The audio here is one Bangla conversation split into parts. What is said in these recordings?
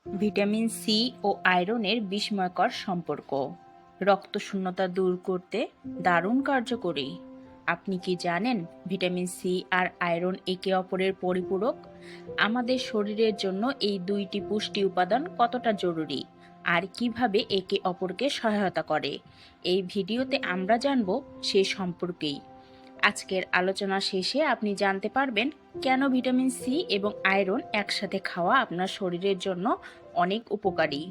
ভিটামিন সি ও আয়রনের বিস্ময়কর সম্পর্ক রক্তশূন্যতা দূর করতে দারুণ কার্যকরী। আপনি কি জানেন ভিটামিন সি আর আয়রন একে অপরের পরিপূরক? আমাদের শরীরের জন্য এই দুইটি পুষ্টি উপাদান কতটা জরুরি আর কিভাবে একে অপরকে সহায়তা করে, এই ভিডিওতে আমরা জানব সে সম্পর্কেই। আজকের আলোচনা শেষে আপনি জানতে পারবেন কেন ভিটামিন সি এবং আয়রন একসাথে খাওয়া আপনার শরীরের জন্য অনেক উপকারী।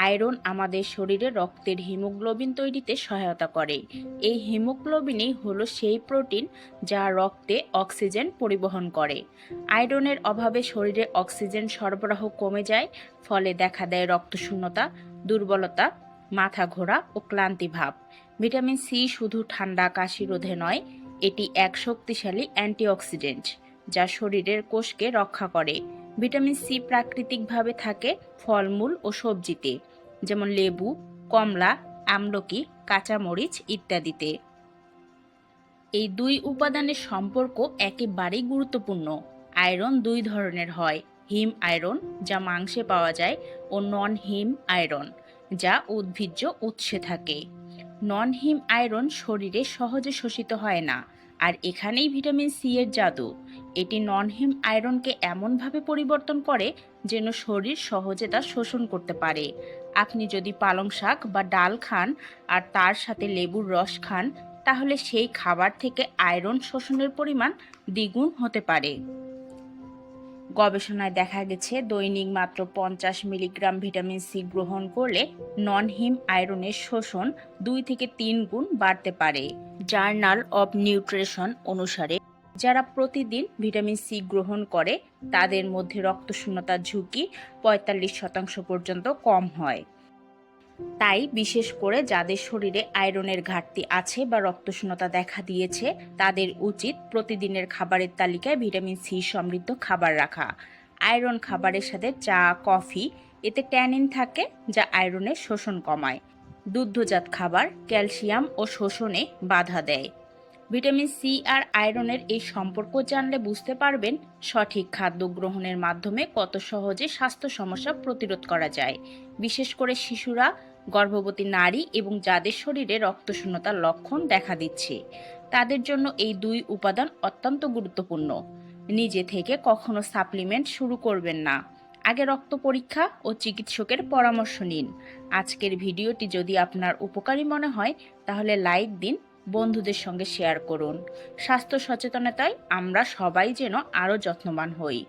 আয়রন আমাদের শরীরে রক্তের হিমোগ্লোবিন তৈরিতে সহায়তা করে। এই হিমোগ্লোবিনই হলো সেই প্রোটিন যা রক্তে অক্সিজেন পরিবহন করে। আয়রনের অভাবে শরীরে অক্সিজেন সরবরাহ কমে যায়, ফলে দেখা দেয় রক্তশূন্যতা, দুর্বলতা, মাথা ঘোরা ও ক্লান্তি ভাব। ভিটামিন সি শুধু ঠান্ডা কাশি রোধে নয়, এটি এক শক্তিশালী অ্যান্টিঅক্সিডেন্ট যা শরীরের কোষকে রক্ষা করে। ভিটামিন সি প্রাকৃতিকভাবে থাকে ফলমূল ও সবজিতে, যেমন লেবু, কমলা, আমলকি, কাঁচামরিচ ইত্যাদিতে। এই দুই উপাদানের সম্পর্ক একেবারেই গুরুত্বপূর্ণ। আয়রন দুই ধরনের হয়, হিম আয়রন যা মাংসে পাওয়া যায় ও নন হিম আয়রন যা উদ্ভিজ্জ উৎসে থাকে। নন হিম আয়রন শরীরে সহজে শোষিত হয় না, আর এখানেই ভিটামিন সি এর জাদু। এটি নন হিম আয়রনকে এমনভাবে পরিবর্তন করে যেন শরীর সহজে তা শোষণ করতে পারে। আপনি যদি পালং শাক বা ডাল খান আর তার সাথে লেবুর রস খান, তাহলে সেই খাবার থেকে আয়রন শোষণের পরিমাণ দ্বিগুণ হতে পারে। গবেষণায় দেখা গেছে দৈনিক মাত্র 50 মিলিগ্রাম ভিটামিন সি গ্রহণ করলে নন হিম আয়রনের শোষণ 2 থেকে 3 গুণ বাড়তে পারে। জার্নাল অব নিউট্রিশন অনুসারে যারা প্রতিদিন ভিটামিন সি গ্রহণ করে তাদের মধ্যে রক্তশূন্যতার ঝুঁকি 45% পর্যন্ত কম হয়। তাই বিশেষ করে যাদের শরীরে আয়রনের ঘাটতি আছে বা রক্তশূন্যতা দেখা দিয়েছে, তাদের উচিত প্রতিদিনের খাবারের তালিকায় ভিটামিন সি সমৃদ্ধ খাবার রাখা। আয়রন খাবারের সাথে চা, কফি, এতে ট্যানিন থাকে যা আয়রনের শোষণ কমায়। দুগ্ধজাত খাবার ক্যালসিয়াম ও শোষণে বাধা দেয়। ভিটামিন সি আর আয়রনের এই সম্পর্ক জানলে বুঝতে পারবেন সঠিক খাদ্য গ্রহণের মাধ্যমে কত সহজে স্বাস্থ্য সমস্যা প্রতিরোধ করা যায়। বিশেষ করে শিশুরা, গর্ভবতী নারী এবং যাদের শরীরে রক্তশূন্যতার লক্ষণ দেখা দিচ্ছে, তাদের জন্য এই দুই উপাদান অত্যন্ত গুরুত্বপূর্ণ। নিজে থেকে কখনো সাপ্লিমেন্ট শুরু করবেন না, আগে রক্ত পরীক্ষা ও চিকিৎসকের পরামর্শ নিন। আজকের ভিডিওটি যদি আপনার উপকারী মনে হয় তাহলে লাইক দিন, বন্ধুদের সঙ্গে শেয়ার করুন। স্বাস্থ্য সচেতনতায় আমরা সবাই যেন আরও যত্নবান হই।